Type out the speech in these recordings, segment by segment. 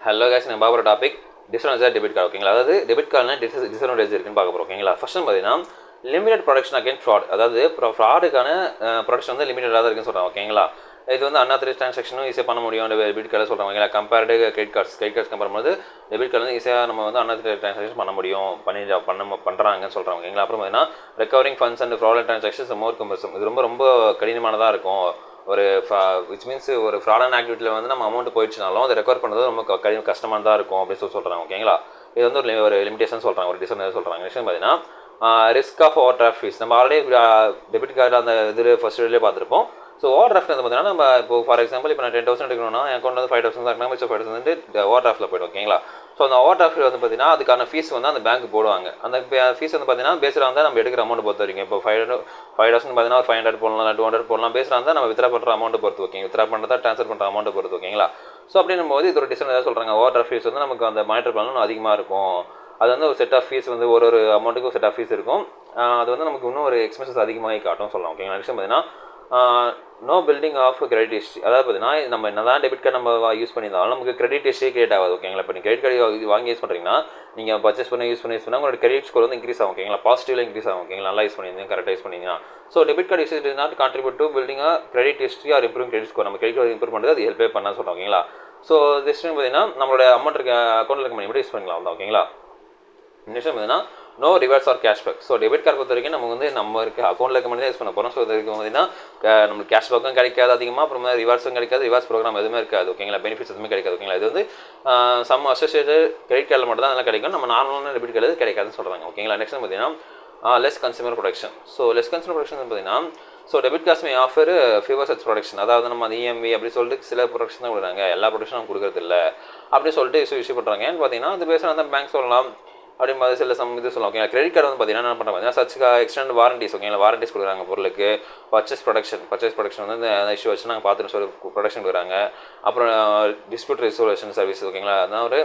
Hello case நம்ம பார்க்குற topic disadvantage debit card ஓகேங்களா. அதாவது டெபிட் கார்டுனா டிஸ்அட்வான்டேஜ் இருக்குன்னு பார்க்க போகிறோம் ஓகேங்களா. ஃபர்ஸ்ட் பார்த்தீங்கன்னா லிமிடெட் ப்ரொடக்ஷன் அகேன்ஸ்ட் ஃப்ராட். அதாவது ஃப்ராடுக்கான ப்ரொடக்ஷன் வந்து லிமிடெடாக தான் இருக்குன்னு சொல்கிறாங்க ஓகேங்களா. இது வந்து அன்ஆத்தரைஸ் ட்ரான்சாக்ஷனும் ஈஸியாக பண்ண முடியும் டெபிட் கார்டு சொல்கிறாங்க ஓகேங்களா. கம்பேர்டு கிரெடிட் கார்ட்ஸ் கம்பேர் பண்ணும்போது டெபிட் கார்டு வந்து ஈஸியாக நம்ம வந்து அன்ஆத்தரைஸ் ட்ரான்சாக்ஷன் பண்ண முடியும் பண்ணுறாங்கன்னு சொல்கிறாங்க ஓகேங்களா. அப்புறம் பார்த்தீங்கன்னா recovering funds and fraud transactions more cumbersome. இது ரொம்ப கடினமானதாக இருக்கும். ஒரு விச் மீன்ஸ் ஒரு ஃப்ராடான ஆக்டிவிட்டியில் வந்து நம்ம அமௌண்ட் போயிடுச்சுனாலும் அதை ரெக்கவர் பண்ணுறது ரொம்ப கஷ்டமாக தான் இருக்கும் அப்படின்னு சொல்கிறாங்க ஓகேங்களா. இது வந்து ஒரு லிமிடேஷன் சொல்கிறாங்க, ஒரு டிஸ்அட்வான்டேஜ் சொல்கிறாங்க. நெக்ஸ்ட் பார்த்தீங்கன்னா risk of overdraft fees. நம்ம ஆல்ரெடி டெபிட் கார்டு அந்த இது ஃபர்ஸ்ட் வீடியோலேயே பார்த்துருப்போம். ஸோ ஓவர் டிராஃப்ட் வந்து பார்த்தீங்கன்னா நம்ம இப்போ ஃபார் எக்ஸாம்பிள் இப்போ நான் 10,000 எடுக்கணும்னா என் அக்கௌண்ட் வந்து 5,000 தான் இருக்கணும், மிச்சம் 5,000 வந்து ஓவர் டிராஃப்ட்டில் போய்டும் ஓகேங்களா. ஸோ அந்த ஓவர் டிராஃப்ட் வந்து பார்த்தீங்கன்னா அதுக்கான ஃபீஸ் வந்து அந்த பேங்க் போடுவாங்க. அந்த ஃபீஸ் வந்து பார்த்தீங்கன்னா பேஸில் வந்து நம்ம எடுக்கிற அமௌண்ட் பொறுத்த வரைக்கும் இப்போ 5,000 பார்த்தீங்கன்னா ஒரு 500 போடலாம், 200 போடலாம். பேஸில் வந்து நம்ம வித்ரா பண்ணுற அமௌண்ட் பொறுத்து ஓகே, வித்ரா பண்ணுறதா ட்ரான்ஸ்ஃபர் பண்ணுற அமௌண்ட் பொறுத்து ஓகேங்களா. ஸோ அப்படின்னும் போது இது ஒரு டிஸ்அட்வான்டேஜ் சொல்கிறாங்க. ஓவர் டிராஃப்ட் ஃபீஸ் வந்து நமக்கு அந்த மானிட்டர் பண்ணணும் அதிகமாக இருக்கும். அது வந்து ஒரு செட் ஆஃப் ஃபீஸ் வந்து ஒரு அமௌண்ட்டுக்கு செட் ஆஃப் ஃபீஸ் இருக்கும். அது வந்து நமக்கு இன்னும் ஒரு எக்ஸ்பென்சஸ் அதிகமாகி காட்டும் சொல்லலாம் ஓகேங்களா. நெக்ஸ்ட் பார்த்தீங்கன்னா no building of credit history. அதாவது பார்த்தீங்கன்னா நம்ம என்ன தான் டெபிட் கார்டு நம்ம யூஸ் பண்ணியிருந்தாலும் நமக்கு கிரெடிட் ஹிஸ்ட்ரி கிரியேட் ஆகாது ஓகேங்களா. இப்போ நீங்கள் கிரெடிட் கார்டு வாங்கி யூஸ் பண்ணுறீங்கன்னா நீங்கள் பர்ச்சேஸ் பண்ணி யூஸ் பண்ணால் உங்களோட கிரெடிட் ஸ்கோர் வந்து இன்க்ரீஸ் ஆகும் ஓகேங்களா. பாசிட்டிவ்ல இன்க்ரீஸ் ஆகும் ஓகேங்களா. நல்லா யூஸ் பண்ணியிருந்தீங்க, கரெக்டாக யூஸ் பண்ணிங்கன்னா. So debit card use not contribute to building credit history R improve credit score. நம்ம கிரெடிட் கார்டு இம்ப்ரூவ் பண்ணுறது அது ஹெல்ப்பே பண்ண சொல்கிறோம் ஓகேங்களா. ஸோ திஸ் பார்த்தீங்கன்னா நம்மளோட அமௌண்ட் இருக்க அக்கௌண்ட்டில் இருக்க மணி மட்டும் யூஸ் பண்ணிக்கலாம் தான் ஓகேங்களா. நெக்ஸ்ட் பார்த்தீங்கன்னா no rewards or cashback. So debit card பொறுத்த வரைக்கும் நம்ம வந்து நம்ம இருக்க அக்கௌண்ட்டில் இருக்க மணி தான் யூஸ் பண்ண போகிறோம். ஸோ இதுக்கு பார்த்தீங்கன்னா நம்மளுக்கு கேஷ்பேக்கும் கிடைக்காது அதிகமாக, அப்புறம் ரிவார்ட்ஸும் கிடைக்காது, ரிவார்ட்ஸ் ப்ரோக்ராம் எதுவுமே இருக்காது ஓகேங்களா. பெனிஃபிட்ஸ் எதுவுமே கிடைக்காது ஓகேங்களா. இது வந்து சம் அசோசியேட்டட் கிரெடிட் கார்டில் மட்டும் தான் அதெல்லாம் கிடைக்கும். நம்ம நார்மலான டெபிட் கார்டு கிடைக்காதுன்னு சொல்கிறாங்க ஓகேங்களா. நெக்ஸ்ட் பார்த்தீங்கன்னா less consumer production. So less consumer production பார்த்தீங்கன்னா டெபிட் கார்ட்ஸ் மே ஆஃபர் ஃபியூவர் சச் ப்ரொடக்ஷன். அதாவது நம்ம அந்த இஎம்வி அப்படி சொல்லிட்டு சில ப்ரொடக்ஷன் தான் கொடுக்குறாங்க, எல்லா ப்ரொடக்ஷனும் நம்ம கொடுக்குறது இல்லை அப்படி சொல்லிட்டு இஷ்யூ பண்ணுறாங்க. ஏன்னு பார்த்தீங்கன்னா அது பேசுகிற அந்த பேங்க் சொல்லலாம் அப்படின்னு மாதிரி சில இது சொல்லலாம் ஓகேங்களா. கிரெடிட் கார்டு வந்து பார்த்தீங்கன்னா என்ன பண்ணுறாங்க, சச் எக்ஸ்டெண்ட் வாரண்டிஸ் ஓகேங்களா. வாரண்டிஸ் கொடுக்குறாங்க பொருளுக்கு. பர்ச்சேஸ் ப்ரொடக்ஷன் வந்து இந்த இஷ்யூ வச்சு நாங்கள் பார்த்துட்டு சொல்லி ப்ரொடக்ஷன் கொடுக்குறாங்க. அப்புறம் டிஸ்பியூட் ரெசல்யூஷன் சர்வீஸ் ஓகேங்களா. அதான் ஒரு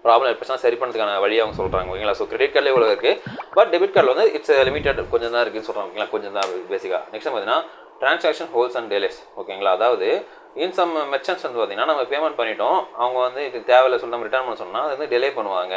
ப்ராப்ளம் ஏற்பட்டுச்சுன்னா சரி பண்ணுறதுக்கான வழி அவங்க சொல்கிறாங்க ஓகேங்களா. ஸோ கிரெடிட் கார்டில் இவ்வளோ இருக்குது, பட் டெபிட் கார்டில் வந்து இட்ஸ் லிமிடெட் கொஞ்சம் தான் இருக்குன்னு சொல்கிறாங்க ஓகேங்களா. கொஞ்சம் தான் பேசிக்காக. நெக்ஸ்ட் பார்த்தீங்கன்னா ட்ரான்சாக்ஷன் ஹோல்ஸ் அண்ட் டேலேஸ் ஓகேங்களா. அதாவது இன் சம் மெர்ச்சன்ட்ஸ் வந்து பார்த்தீங்கன்னா நம்ம பேமெண்ட் பண்ணிட்டோம், அவங்க வந்து இது தேவையில்லை சொல்லி நம்ம ரிட்டர்ன் பண்ண சொன்னால் அது வந்து டிலே பண்ணுவாங்க.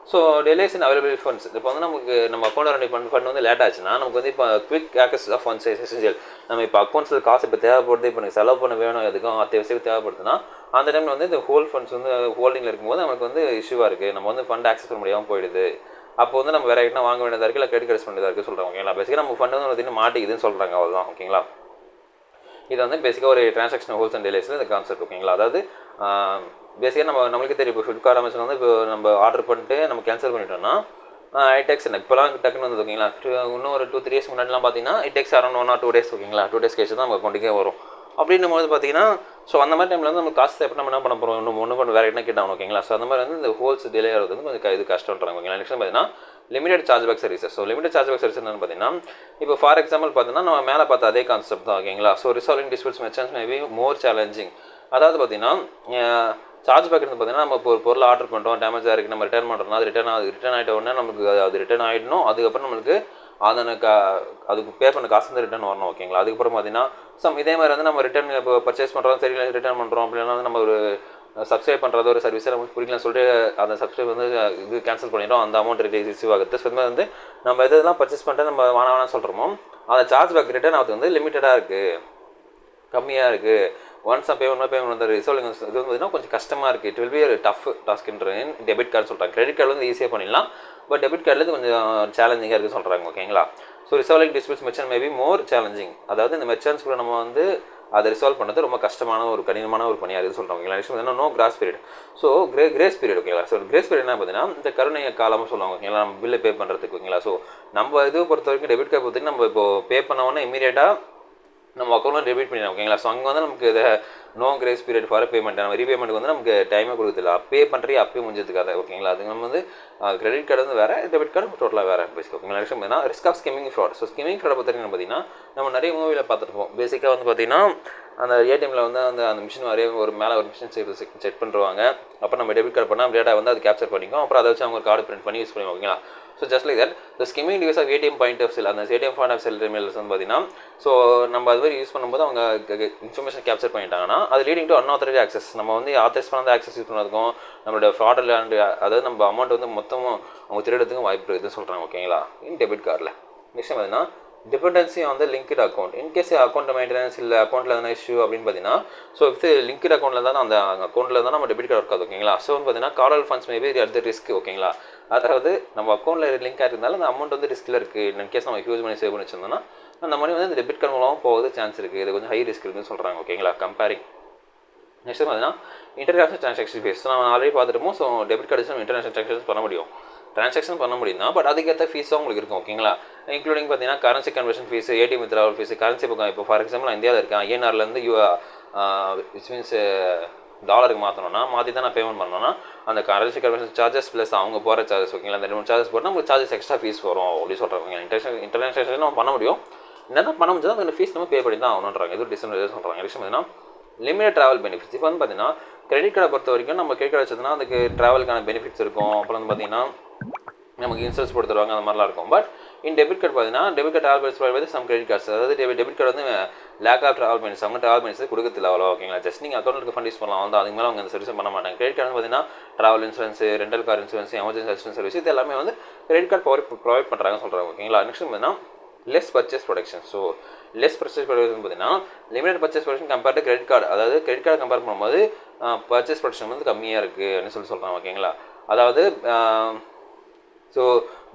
So delays in available funds. இப்போ வந்து நமக்கு நம்ம அக்கௌண்ட் ஃபண்ட் வந்து லேட் ஆச்சுன்னா நமக்கு வந்து இப்போ quick access of funds essential. நம்ம இப்போ அக்கௌண்ட்ஸில் காசு இப்போ தேவைப்படுது, இப்போ எனக்கு செலவு பண்ண வேணும், எதுக்கும் அத்தியாவசியம் தேவைப்படுதுன்னா அந்த டைமில் வந்து இந்த ஹோல் ஃபண்ட்ஸ் வந்து ஹோல்டிங்கில் இருக்கும்போது நமக்கு வந்து இஷ்யூவாக இருக்குது, நம்ம வந்து ஃபண்ட் ஆக்சஸ் பண்ண முடியாமல் போயிடுது. அப்போ வந்து நம்ம வேறு எதுனா வாங்க வேண்டியதாக இருக்குது, இல்லை கிரெடிட் கார்டு வேண்டியதாக இருக்குது சொல்கிறாங்க ஓகேங்களா. பேசிக்காக நம்ம ஃபண்ட் வந்து பார்த்தீங்கன்னா மாட்டிக்குதுன்னு சொல்கிறாங்க, அவ்வளோதான் ஓகேங்களா. இது வந்து பேசிக்காக ஒரு ட்ரான்சாக்ஷன் ஹோல்ஸ் அண்ட் டேலேஸில் இந்த கான்செப்ட் ஓகேங்களா. அதாவது பேசிக்காக நம்மளுக்கு தெரியும் இப்போ ஃப்ளிப்கார்ட் அமேசான் வந்து இப்போ நம்ம ஆர்டர் பண்ணிட்டு நம்ம கேன்சல் பண்ணிட்டோம்னா இட் டேக்ஸ் இப்போலாம் டக்குன்னு வந்து ஓகேங்களா. இன்னும் ஒரு 2-3 days முன்னாடிலாம் பார்த்தீங்கன்னா it takes around 1 or 2 days ஓகேங்களா. 2 days கழிச்சு தான் நம்ம அக்கௌண்ட்டுக்கே வரும். அப்படின்னும் போது பார்த்தீங்கன்னா ஸோ அந்த மாதிரி டைமில் வந்து நம்ம காசு எப்படி நம்ம என்ன பண்ண போகிறோம், இன்னும் ஒன்று பண்ண வேறு என்ன கேட்டாங்க ஓகேங்களா. ஸோ அந்த மாதிரி வந்து இந்த ஹோல்ஸ் டிலே ஆகிறது வந்து கொஞ்சம் இது கஷ்டம்ன்றாங்க ஓகேங்களா. நெக்ஸ்ட் பார்த்தீங்கன்னா limited chargeback services. So limited chargeback service என்னன்னு பார்த்தீங்கன்னா இப்போ ஃபார் எக்ஸாம்பிள் பார்த்தீங்கன்னா நம்ம மேலே பார்த்த அதே கான்செப்ட் தான் ஓகேங்களா. So resolving disputes merchants maybe மோர் சேலஞ்சிங். அதாவது பார்த்தீங்கன்னா சார்ஜ் பேக் வந்து பார்த்தீங்கன்னா நம்ம இப்போ ஒரு பொருள் ஆர்டர் பண்ணுறோம், டேமேஜாக இருக்குது, நம்ம ரிட்டர்ன் பண்ணுறோம்னா அது ரிட்டர்ன் ஆகிட்ட உடனே நமக்கு அது ரிட்டர்ன் ஆகிடணும். அதுக்கப்புறம் நம்மளுக்கு அதுக்கு பே பண்ண காசு வந்து ரிட்டர்ன் வரணும் ஓகேங்களா. அதுக்கப்புறம் பார்த்தீங்கன்னா இதே மாதிரி வந்து நம்ம ரிட்டர்ன் இப்போ பர்ச்சேஸ் பண்ணுறோம், சரி ரிட்டர்ன் பண்ணுறோம் அப்படின்னா வந்து நம்ம ஒரு சப்ஸ்கிரைப் பண்ணுறது ஒரு சர்வீஸை நமக்கு பிடிக்கலன்னு சொல்லிட்டு அந்த சப்ஸ்கிரைப் வந்து இது கேன்சல் பண்ணிடுறோம், அந்த அமௌண்ட் ரிசீவ் ஆகுது. ஸோ வந்து நம்ம எதெல்லாம் பர்ச்சேஸ் பண்ணிட்டு நம்ம வேணாம்னு சொல்கிறோமோ அந்த சார்ஜ் பேக் ரிட்டர்ன் ஆகுது வந்து லிமிட்டடாக இருக்குது, கம்மியாக இருக்குது. ஒன்ஸ் பேமெண்ட் வந்து ரிசால்விங் இது வந்து பார்த்தீங்கன்னா கொஞ்சம் கஷ்டமாக இருக்குது. இட் வில் பி ஒரு டஃப் டாஸ்க்ன்ற டெபிட் கார்டு சொல்கிறாங்க. கிரெடிட் கார்டு வந்து ஈஸியாக பண்ணிடலாம், பட் டெபிட் கார்டில் கொஞ்சம் சேலஞ்சிங்காக இருக்குது சொல்கிறாங்க ஓகேங்களா. So resolving disputes merchant maybe மோர் சேலஞ்சிங். அதாவது இந்த மெர்ச்சன்ட்ஸ் கூட நம்ம வந்து அதை ரிசால்வ் பண்ணுறது ரொம்ப கஷ்டமான ஒரு கடினமான ஒரு பணியாக இருக்குது சொல்கிறாங்க ஓகேங்களா. நெக்ஸ்ட் பார்த்தீங்கன்னா no grace period. So grace period ஓகேங்களா. ஸோ கிரேஸ் பீரியட் என்ன பார்த்தீங்கன்னா இந்த கருணை காலமாக சொல்லுவாங்க ஓகேங்களா, நம்ம பில்லு பே பண்ணுறதுக்கு ஓகேங்களா. ஸோ நம்ம இது பொறுத்த வரைக்கும் டெபிட் கார்டு பொறுத்த வரைக்கும் நம்ம இப்போ பே பண்ண உடனே இமீடியட்டாக நம்ம அக்கௌண்ட்டில் டெபிட் பண்ணிடலாம் ஓகேங்களா. ஸோ அங்கே வந்து நமக்கு இதை no grace period for payment, நம்ம ரீபேமெண்ட்டுக்கு வந்து நமக்கு டைமே கொடுக்குதில்ல, அப்பே பண்ணுறீ அப்பயே முடிஞ்சதுக்காக ஓகேங்களா. அது நம்ம வந்து கிரெடிட் கார்டு வந்து வேறு, டெபிட் கார்டு டோட்டலாக வேறு பேசிக் ஓகேங்களா. நெக்ஸ்ட் பார்த்தீங்கன்னா risk of skimming fraud. So skimming fraud பொறுத்த வரைக்கும் பார்த்தீங்கன்னா நம்ம நிறைய மூவியில் பார்த்துருப்போம். பேசிக்காக வந்து பார்த்தீங்கன்னா அந்த ஏடிஎம்மில் வந்து அந்த மிஷின் வரைய ஒரு மேலே ஒரு மிஷின் செட் பண்ணுவாங்க. அப்புறம் நம்ம டெபிட் கார்டு பண்ணால் டேட்டா வந்து அது கேப்சர் பண்ணிக்கும். அப்புறம் அதை வச்சு அவங்க ஒரு கார்டு பிரிண்ட் பண்ணி யூஸ் பண்ணுவாங்க. ஓகேங்களா? So just like that the skimming device of ATM point of sale, அந்த ATM point of sale terminals வந்து பார்த்தீங்கன்னா, ஸோ நம்ம அது மாதிரி யூஸ் பண்ணும்போது அவங்க இன்ஃபர்மேஷன் கேப்சர் பண்ணிட்டாங்கன்னா அது லீடிங் டு அன்ஆத்தரைஸ்ட் ஆக்சஸ். நம்ம வந்து ஆத்தரைஸ் பண்ணாத ஆக்சஸ் யூஸ் பண்ணதுக்கும் நம்மளோட ஃப்ராட் அதாவது நம்ம அமௌண்ட் வந்து மொத்தமும் அவங்க திருடுறதுக்கும் வாய்ப்பு இருக்குதுன்னு சொல்கிறாங்க. ஓகேங்களா? இன் டெபிட் கார்டில் நெக்ஸ்ட் பார்த்தீங்கன்னா டிபெண்டன்சி வந்து linked account. In case account maintenance இல்லை அக்கௌண்ட்டில் எதனா இஷ்யூ அப்படின்னு பார்த்தீங்கன்னா, ஸோ இது லிங்க்டு அக்கௌண்ட்டில் தான் அந்த அக்கௌண்ட்டில் தான் நம்ம டெபிட் கார்டு இருக்காது. ஓகேங்களா? ஸோ வந்து பார்த்தீங்கன்னா கார்டல் funds maybe at the risk. ஓகேங்களா? அதாவது நம்ம அக்கௌண்ட்டில் லிங்க் ஆகிருந்தாலும் அந்த அமௌண்ட் வந்து ரிஸ்க்கில் இருக்குது. இன்கேஸ் நம்ம ஹியூஜ் மணி சேவ் பண்ணி வச்சிருந்தோம்னா அந்த மணி வந்து இந்த டெபிட் கார்டு மூலமாக போகிறது சான்ஸ் இருக்குது. இது கொஞ்சம் ஹை ரிஸ்க் இருக்குன்னு சொல்கிறாங்க. ஓகேங்களா? கம்பேரிங் நெக்ஸ்ட் பார்த்தீங்கன்னா இன்டர்நேஷனல் ட்ரான்சாக்ஷன் ஃபீஸ். நம்ம ஆல்ரெடி பார்த்துட்டோம். ஸோ டெபிட் கார்டு நம்ம இன்டர்நேஷனல் ட்ரான்சாக்ஷன் பண்ண முடியும், ட்ரான்சாக்ஷன் பண்ண முடியும்னா, பட் அதுக்கேற்ற ஃபீஸும் உங்களுக்கு இருக்கும். ஓகேங்களா? இன்க்ளூடிங் பார்த்தீங்கன்னா currency conversion fees, ATM withdrawal fees, currency பக்கம் இப்போ ஃபார் எக்ஸாம்பிள் நான் இந்தியாவில் இருக்கேன், ஐஎன்ஆர்லேருந்து விச் மீன்ஸ் டாலருக்கு மாற்றணும்னா மாற்றி தான் நான் பேமெண்ட் பண்ணணும்னா அந்த கரன்சி கன்வர்ஷன் சார்ஜஸ் ப்ளஸ் அவங்க போகிற சார்ஜஸ். ஓகேங்களா? அந்த 2 சார்ஜஸ் போட்டால் உங்களுக்கு சார்ஜஸ் எக்ஸ்ட்ரா ஃபீஸ் வரும் அப்படின்னு சொல்கிறாங்க. இன்டர்நேஷனல் நம்ம பண்ண முடியும், என்ன பண்ண முடிஞ்சா அந்த ஃபீஸ் நம்ம பே பண்ணி தான் ஆகணுன்றாங்க. இது டிஸ்அட்வான்டேஜ் சொல்கிறாங்க. நெக்ஸ்ட் பார்த்தீங்கன்னா லிமிடெட் ட்ராவல் பெனிஃபிட்ஸ். இப்போ வந்து பார்த்தீங்கன்னா கிரெடிட் கார்டை பொறுத்த வரைக்கும் நம்ம கிரெடிட் கார்டு வச்சதுன்னா அதுக்கு ட்ராவலுக்கான பெனிஃபிட்ஸ் இருக்கும். அப்புறம் வந்து பார்த்தீங்கன்னா நமக்கு இன்சூரன்ஸ் போட்டு தருவாங்க, அந்த மாதிரிலாம் இருக்கும். பட் இன் டெபிட் கார்டு பார்த்தீங்கன்னா டெபிட் கார்டு ட்ராவல் பெனிஃபிட்ஸ் வந்து சம் கிரெடிட் கார்ட்ஸ், அதாவது டெபிட் கார்டு வந்து லேக் ஆஃப் ட்ராவல் பெனிஃபிட்ஸ், அவங்க ட்ராவல் பெனிஃபிட்ஸ் கொடுக்கல அவ்வளோ. ஓகேங்களா? ஜஸ்ட் நீங்கள் அக்கௌண்ட்டுக்கு ஃபண்ட் யூஸ் பண்ணலாம், வந்து அதுக்கு மேலே அவங்க அந்த சர்வீஸ் பண்ண மாட்டாங்க. கிரெடிட் கார்டு பார்த்தீங்கன்னா travel insurance, rental car insurance, emergency assistance service, இது எல்லாமே வந்து கிரெடிட் கார்டு ப்ரொவைட் பண்ணுறாங்க சொல்கிறாங்க. ஓகேங்களா? நெக்ஸ்ட் பார்த்தீங்கன்னா less purchase production. So less purchase production பார்த்தீங்கன்னா limited purchase production compared to credit card, அதாவது கிரெடிட் கார்டு கம்பேர் பண்ணும்போது பர்ச்சேஸ் ப்ரொடக்ஷன் வந்து கம்மியாக இருக்குது அப்படின்னு சொல்கிறாங்க. ஓகேங்களா? அதாவது so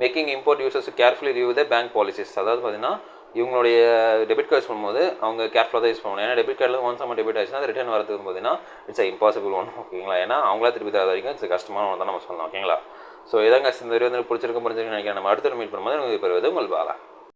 making import users carefully review the bank policies. அதாவது பார்த்தீங்கன்னா இவங்களுடைய டெபிட் கார்டு பண்ணும்போது அவங்க கேர்ஃபுல்லாக தான் யூஸ் பண்ணுவாங்க. ஏன்னா டெபிட் கார்டில் ஒன்ஸ் நம்ம டெபிட் ஆச்சுன்னா அது ரிட்டர்ன் வரதுக்கு பார்த்தீங்கன்னா இட்ஸ் இம்பாசிபிள் ஒன். ஓகேங்களா? ஏன்னா அவங்களா திருப்பி தர வரைக்கும் இட்ஸ் கஷ்டமான ஒன்று தான் நம்ம சொல்லலாம். ஓகேங்களா? ஸோ இதாங்க இந்த வீடியோ வந்து பிடிச்சிருக்குன்னு நினைக்கிறேன். நம்ம அடுத்த மீட் பண்ணும்போது உங்களுக்கு பெறுவது உங்கள் பாலா.